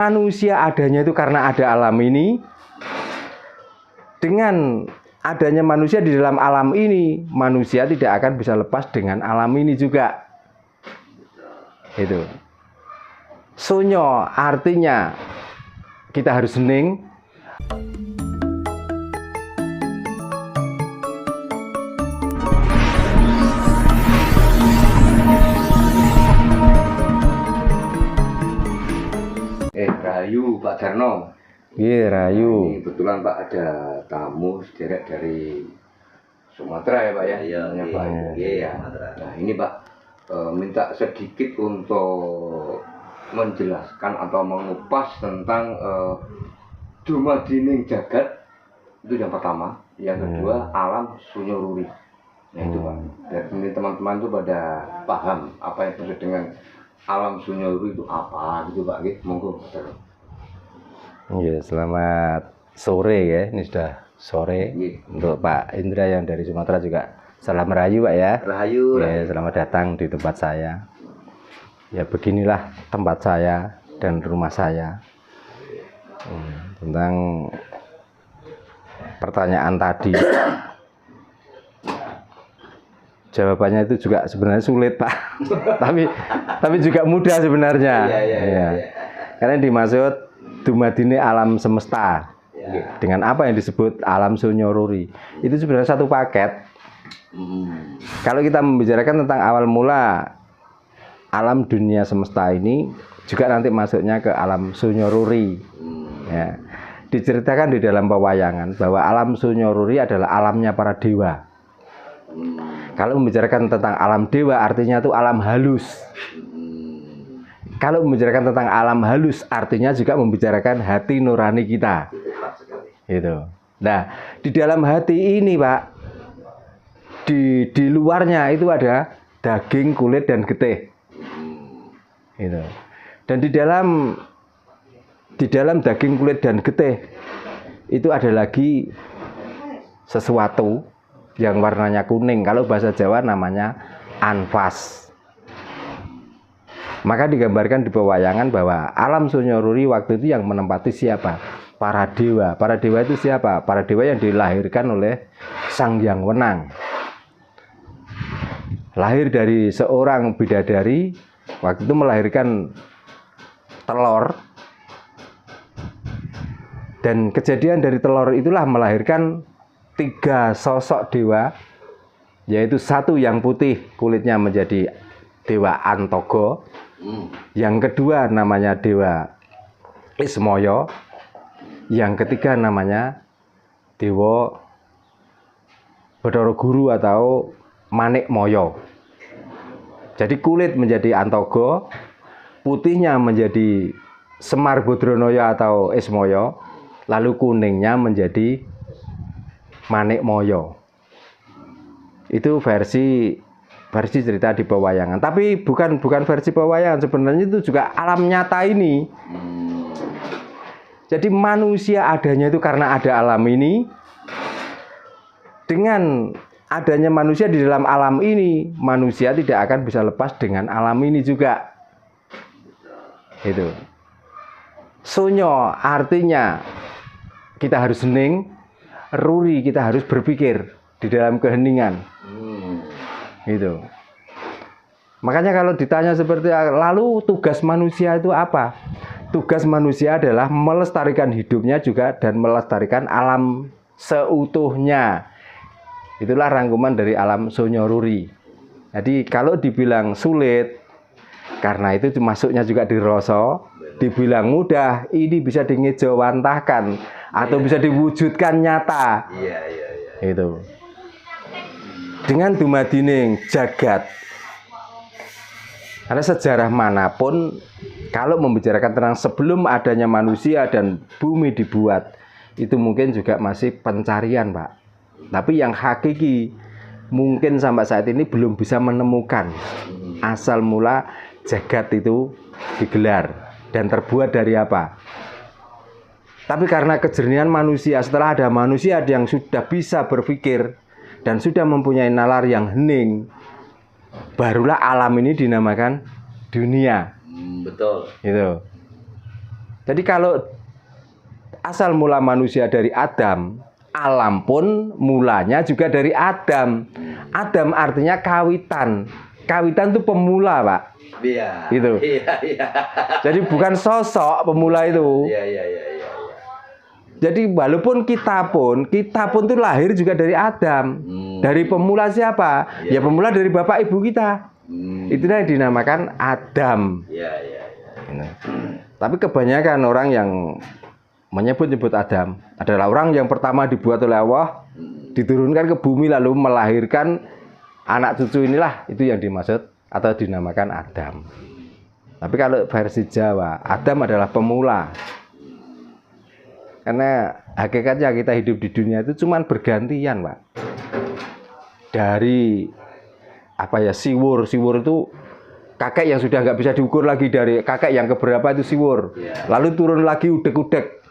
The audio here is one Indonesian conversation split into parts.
Manusia adanya itu karena ada alam ini. Dengan adanya manusia di dalam alam ini, manusia tidak akan bisa lepas dengan alam ini juga. Itu. Sunyo artinya kita harus hening. Rahayu Pak Darno. Iya, Rahayu. Ini kebetulan Pak ada tamu sederek dari Sumatera ya Pak ya. Iya, Pak. Iya. Nah ini Pak minta sedikit untuk menjelaskan atau mengupas tentang dumadining jagat, itu yang pertama. Yang kedua alam sunyururi. Nah itu Pak. Dan ini teman-teman itu pada paham apa yang dimaksud dengan alam sunyururi itu apa gitu Pak. Monggo Pak Darno. Ya, selamat sore ya. Ini sudah sore. Untuk Pak Indra yang dari Sumatera juga salam rahayu Pak ya. Rahayu. Ya, selamat datang di tempat saya. Ya, beginilah tempat saya dan rumah saya. Tentang pertanyaan tadi, jawabannya itu juga sebenarnya sulit Pak. tapi juga mudah sebenarnya. Iya. Karena dimaksud dumadine alam semesta. Dengan apa yang disebut alam sunyururi, itu sebenarnya satu paket. Kalau kita membicarakan tentang awal mula alam dunia semesta ini, juga nanti masuknya ke alam sunyururi. Ya. Diceritakan di dalam pewayangan bahwa alam sunyururi adalah alamnya para dewa. Kalau membicarakan tentang alam dewa, artinya itu alam halus. Kalau membicarakan tentang alam halus, artinya juga membicarakan hati nurani kita. Gitu. Nah, di dalam hati ini, Pak, di luarnya itu ada daging, kulit, dan getih. Gitu. Dan di dalam daging, kulit, dan getih itu ada lagi sesuatu yang warnanya kuning. Kalau bahasa Jawa namanya anfas. Maka digambarkan di pewayangan bahwa alam sunyururi waktu itu yang menempati siapa? Para dewa. Para dewa itu siapa? Para dewa yang dilahirkan oleh Sang Hyang Wenang. Lahir dari seorang bidadari, waktu itu melahirkan telur. Dan kejadian dari telur itulah melahirkan 3 sosok dewa, yaitu satu yang putih, kulitnya menjadi Dewa Antogo. Yang kedua namanya Dewa Ismoyo. Yang ketiga namanya Dewa Bathara Guru atau Manik Moyo. Jadi kulit menjadi Antogo, putihnya menjadi Semar Bodronoyo atau Ismoyo, lalu kuningnya menjadi Manik Moyo. Itu versi cerita di pewayangan. Tapi bukan versi pewayangan, sebenarnya itu juga alam nyata ini. Jadi manusia adanya itu karena ada alam ini. Dengan adanya manusia di dalam alam ini, manusia tidak akan bisa lepas dengan alam ini juga. Itu. Sunyo artinya kita harus hening, ruri kita harus berpikir di dalam keheningan. Gitu. Makanya kalau ditanya seperti lalu tugas manusia itu apa? Tugas manusia adalah melestarikan hidupnya juga dan melestarikan alam seutuhnya. Itulah rangkuman dari alam sunyururi. Jadi kalau dibilang sulit, karena itu masuknya juga di rasa. Dibilang mudah, ini bisa ngejawantahkan atau bisa diwujudkan nyata. Itu. Dengan dumadining jagat. Karena sejarah manapun, kalau membicarakan tentang sebelum adanya manusia dan bumi dibuat, itu mungkin juga masih pencarian, Pak. Tapi yang hakiki, mungkin sampai saat ini belum bisa menemukan asal mula jagat itu digelar dan terbuat dari apa. Tapi karena kejernihan manusia, setelah ada manusia yang sudah bisa berpikir dan sudah mempunyai nalar yang hening, barulah alam ini dinamakan dunia. Betul. Gitu. Jadi kalau asal mula manusia dari Adam, alam pun mulanya juga dari Adam. Adam artinya kawitan. Kawitan itu pemula, Pak. Iya. Gitu. Iya, iya. Jadi bukan sosok pemula itu. Iya, iya, iya, iya. Jadi walaupun kita pun tuh lahir juga dari Adam. Dari pemula siapa? Ya pemula dari bapak ibu kita. Itulah yang dinamakan Adam. Iya, iya, iya. Tapi kebanyakan orang yang menyebut-nyebut Adam adalah orang yang pertama dibuat oleh Allah, diturunkan ke bumi lalu melahirkan anak cucu, inilah itu yang dimaksud atau dinamakan Adam. Tapi kalau versi Jawa, Adam adalah pemula. Karena hakikatnya kita hidup di dunia itu cuman bergantian, Pak. Dari siwur itu kakek yang sudah nggak bisa diukur lagi, dari kakek yang keberapa itu siwur. Lalu turun lagi udek-udek.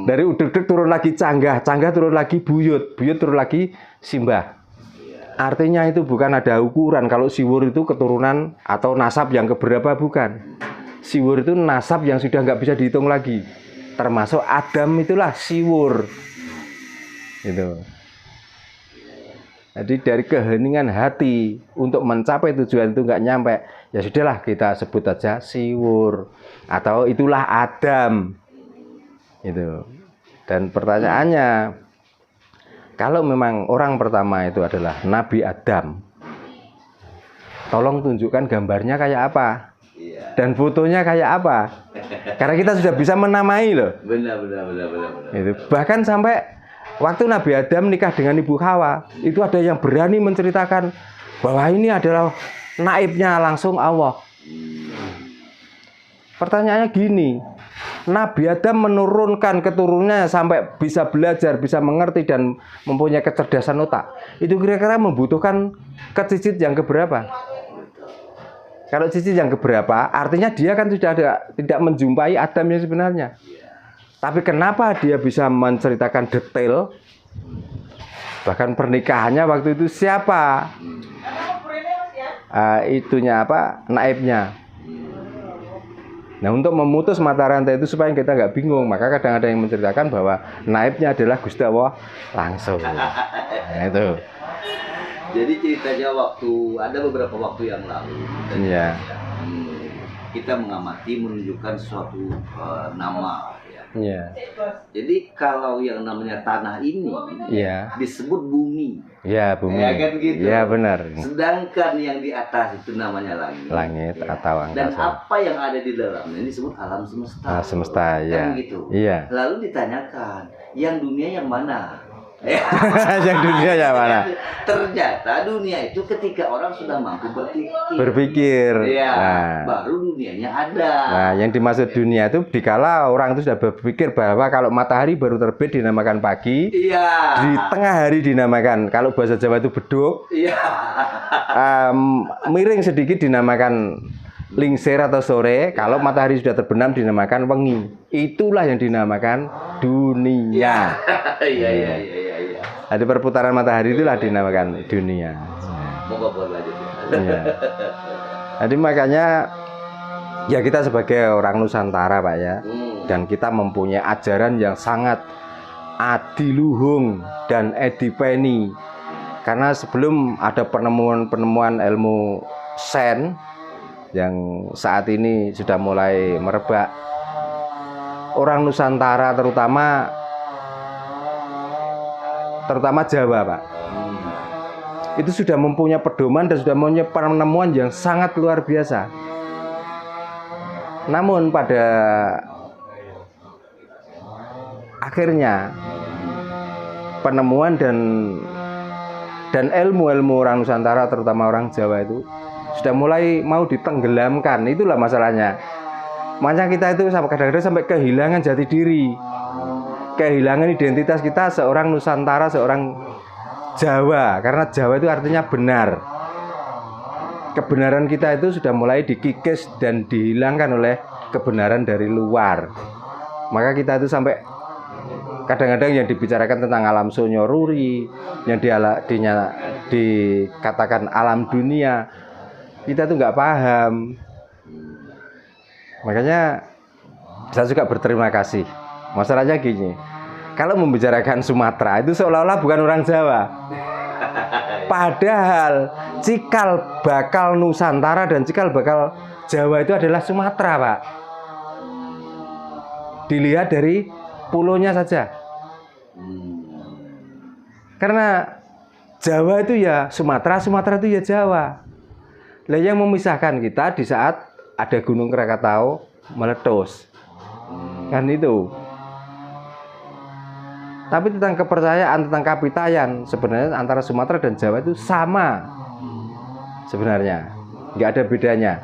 Dari udek-udek turun lagi canggah turun lagi buyut turun lagi simbah. Artinya itu bukan ada ukuran kalau siwur itu keturunan atau nasab yang keberapa, bukan. Siwur itu nasab yang sudah nggak bisa dihitung lagi. Termasuk Adam itulah siwur. Gitu. Jadi dari keheningan hati untuk mencapai tujuan itu nggak nyampe, ya sudahlah kita sebut aja siwur atau itulah Adam. Itu. Dan pertanyaannya, kalau memang orang pertama itu adalah Nabi Adam, tolong tunjukkan gambarnya kayak apa dan fotonya kayak apa, karena kita sudah bisa menamai loh. Benar. Itu. Bahkan sampai waktu Nabi Adam nikah dengan Ibu Hawa, itu ada yang berani menceritakan bahwa ini adalah naibnya langsung Allah. Pertanyaannya gini, Nabi Adam menurunkan keturunannya sampai bisa belajar, bisa mengerti dan mempunyai kecerdasan otak. Itu kira-kira membutuhkan kecicit yang keberapa? Kalau cicit yang keberapa, artinya dia kan sudah tidak menjumpai Adam yang sebenarnya. Tapi kenapa dia bisa menceritakan detail? Bahkan pernikahannya waktu itu siapa? Naibnya. Nah, untuk memutus mata rantai itu supaya kita nggak bingung, maka kadang ada yang menceritakan bahwa naibnya adalah Gusti Allah langsung. Nah, itu. Jadi ceritanya ada beberapa waktu yang lalu, kita mengamati menunjukkan suatu nama. Ya. Jadi kalau yang namanya tanah ini disebut bumi. Ya, bumi. Ya kan gitu. Ya, benar. Sedangkan yang di atas itu namanya langit. Langit atau angkasa. Dan apa yang ada di dalamnya ini disebut alam semesta. Alam semesta, ya. Kan gitu. Iya. Lalu ditanyakan, yang dunia yang mana? Yang dunia yang mana? Ternyata dunia itu ketika orang sudah mampu berpikir. Baru dunianya ada. Nah, yang dimaksud dunia itu dikala orang itu sudah berpikir bahwa kalau matahari baru terbit dinamakan pagi. Di tengah hari dinamakan, kalau bahasa Jawa itu beduk. Miring sedikit dinamakan lingsir atau sore. Kalau matahari sudah terbenam dinamakan wengi. Itulah yang dinamakan dunia. Iya. Ada perputaran matahari itulah dinamakan dunia. Moga boleh lanjut ya. Jadi makanya ya kita sebagai orang Nusantara, Pak ya, dan kita mempunyai ajaran yang sangat adiluhung dan edipeni. Karena sebelum ada penemuan ilmu sains yang saat ini sudah mulai merebak, orang Nusantara terutama Jawa, Pak, itu sudah mempunyai pedoman dan sudah mempunyai penemuan yang sangat luar biasa. Namun pada akhirnya penemuan dan ilmu orang Nusantara terutama orang Jawa itu sudah mulai mau ditenggelamkan. Itulah masalahnya. Makanya kita itu kadang-kadang sampai kehilangan jati diri, kehilangan identitas kita seorang Nusantara, seorang Jawa. Karena Jawa itu artinya benar. Kebenaran kita itu sudah mulai dikikis dan dihilangkan oleh kebenaran dari luar. Maka kita itu sampai kadang-kadang yang dibicarakan tentang alam sunyoruri, yang dikatakan alam dunia, kita tuh nggak paham. Makanya Saya juga berterima kasih. Masalahnya gini, kalau membicarakan Sumatera itu seolah-olah bukan orang Jawa. Padahal cikal bakal Nusantara dan cikal bakal Jawa itu adalah Sumatera, Pak. Dilihat dari pulaunya saja. Karena Jawa itu ya Sumatera, Sumatera itu ya Jawa. Lah yang memisahkan kita di saat ada Gunung Krakatau meletus. Kan itu. Tapi tentang kepercayaan, tentang kapitayan, sebenarnya antara Sumatera dan Jawa itu sama. Sebenarnya nggak ada bedanya.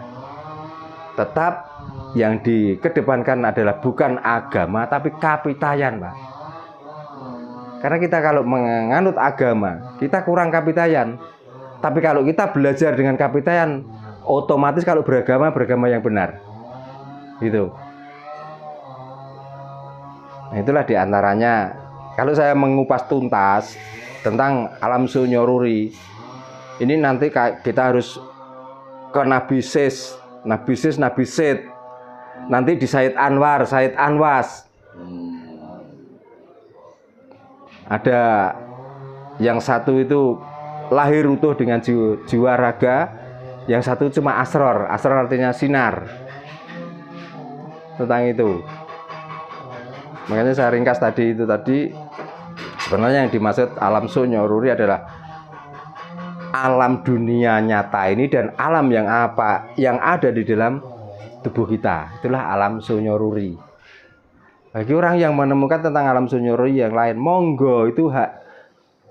Tetap yang dikedepankan adalah bukan agama tapi kapitayan, Pak. Karena kita kalau menganut agama, kita kurang kapitayan. Tapi kalau kita belajar dengan kapitayan, otomatis kalau beragama yang benar. Gitu. Nah, itulah diantaranya. Kalau saya mengupas tuntas tentang alam sunyoruri, ini nanti kita harus ke Nabi Sis, Nabi Sid, nanti di Said Anwar, Said Anwas. Ada yang satu itu lahir utuh dengan jiwa raga, yang satu cuma asror. Asror artinya sinar. Tentang itu. Makanya saya ringkas tadi sebenarnya yang dimaksud alam sunyoruri adalah alam dunia nyata ini dan alam yang ada di dalam tubuh kita. Itulah alam sunyoruri. Bagi orang yang menemukan tentang alam sunyoruri yang lain, monggo, itu hak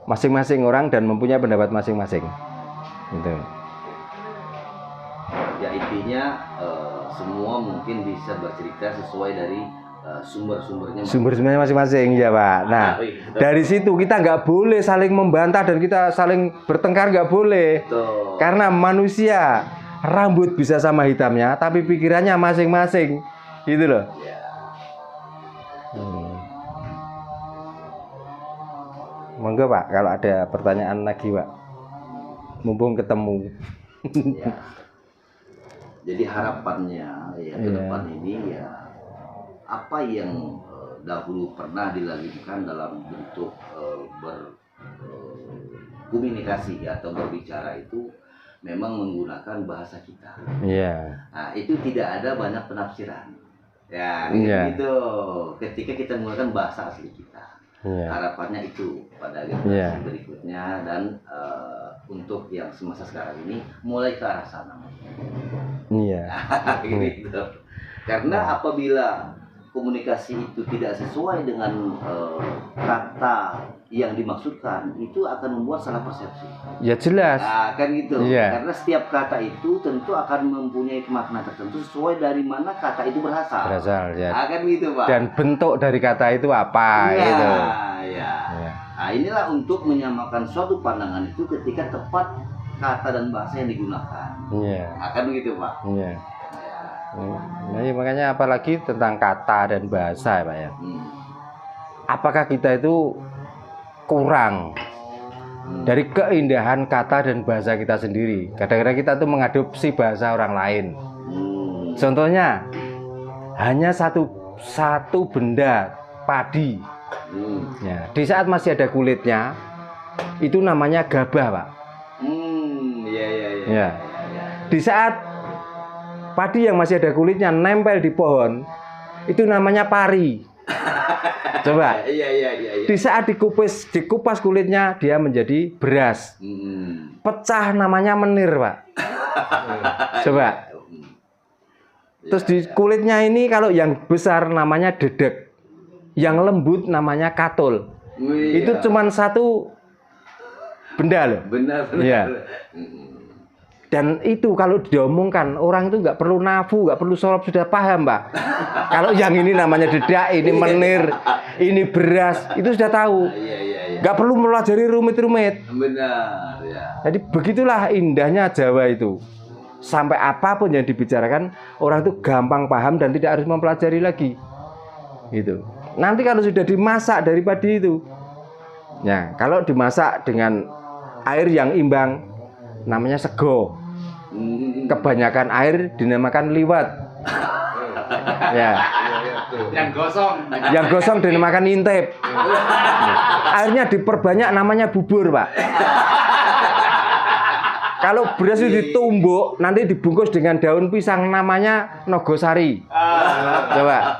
masing-masing orang dan mempunyai pendapat masing-masing. Gitu. Ya intinya semua mungkin bisa bercerita sesuai dari sumber-sumbernya masing-masing ya Pak. Nah dari situ kita nggak boleh saling membantah dan kita saling bertengkar, nggak boleh. Betul. Karena manusia rambut bisa sama hitamnya tapi pikirannya masing-masing gitu loh ya. Monggo Pak kalau ada pertanyaan lagi Pak, mumpung ketemu. Ya. Jadi harapannya ya ke depan ini ya apa yang dahulu pernah dilakukan dalam bentuk berkomunikasi atau berbicara itu memang menggunakan bahasa kita. Iya. Nah, itu tidak ada banyak penafsiran. Ya, gitu. Ketika kita menggunakan bahasa asli kita. Harapannya itu pada generasi berikutnya dan untuk yang semasa sekarang ini mulai ke arah sana. Iya. Gitu. Karena apabila komunikasi itu tidak sesuai dengan kata yang dimaksudkan, itu akan membuat salah persepsi. Ya jelas. Nah, kan gitu. Karena setiap kata itu tentu akan mempunyai makna tertentu sesuai dari mana kata itu berasal. Ya. Nah, kan gitu Pak. Dan bentuk dari kata itu apa gitu. Ya. Nah, inilah untuk menyamakan suatu pandangan itu ketika tepat kata dan bahasa yang digunakan. Iya. Nah, kan begitu Pak. Iya. Nah, makanya apalagi tentang kata dan bahasa ya Pak ya. Apakah kita itu kurang dari keindahan kata dan bahasa kita sendiri? Kadang-kadang kita tuh mengadopsi bahasa orang lain. Contohnya hanya satu benda padi. Ya, di saat masih ada kulitnya itu namanya gabah Pak. Ya. Di saat padi yang masih ada kulitnya nempel di pohon itu namanya pari. Coba. Di saat dikupas kulitnya dia menjadi beras. Pecah namanya menir Pak. Coba. Terus di kulitnya ini kalau yang besar namanya dedek, yang lembut namanya katul. Itu cuman satu benda loh. Benar. Ya. Dan itu kalau diomongkan orang itu nggak perlu nafu, nggak perlu sorop, sudah paham Pak. Kalau yang ini namanya dedak, ini menir, ini beras, itu sudah tahu. Nggak perlu melajari rumit-rumit. Benar. Ya. Jadi begitulah indahnya Jawa itu. Sampai apapun yang dibicarakan orang itu gampang paham dan tidak harus mempelajari lagi. Gitu. Nanti kalau sudah dimasak dari padi itu, ya kalau dimasak dengan air yang imbang, namanya sego. Kebanyakan air dinamakan liwat. Ya. Yang gosong. Yang gosong dinamakan intip. Akhirnya diperbanyak namanya bubur, Pak. Kalau beras itu ditumbuk, nanti dibungkus dengan daun pisang namanya nogosari. Coba.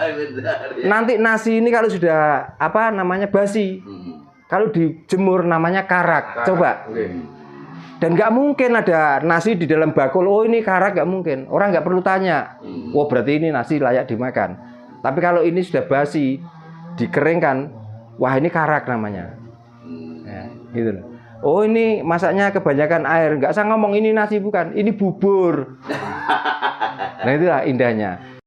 Nanti nasi ini kalau sudah apa namanya basi, kalau dijemur namanya karak. Coba. Dan nggak mungkin ada nasi di dalam bakul. Oh ini karak, nggak mungkin. Orang nggak perlu tanya. Oh berarti ini nasi layak dimakan. Tapi kalau ini sudah basi, dikeringkan, wah ini karak namanya. Ya, gitu loh. Oh ini masaknya kebanyakan air, nggak usah ngomong ini nasi bukan, ini bubur. Nah itulah indahnya.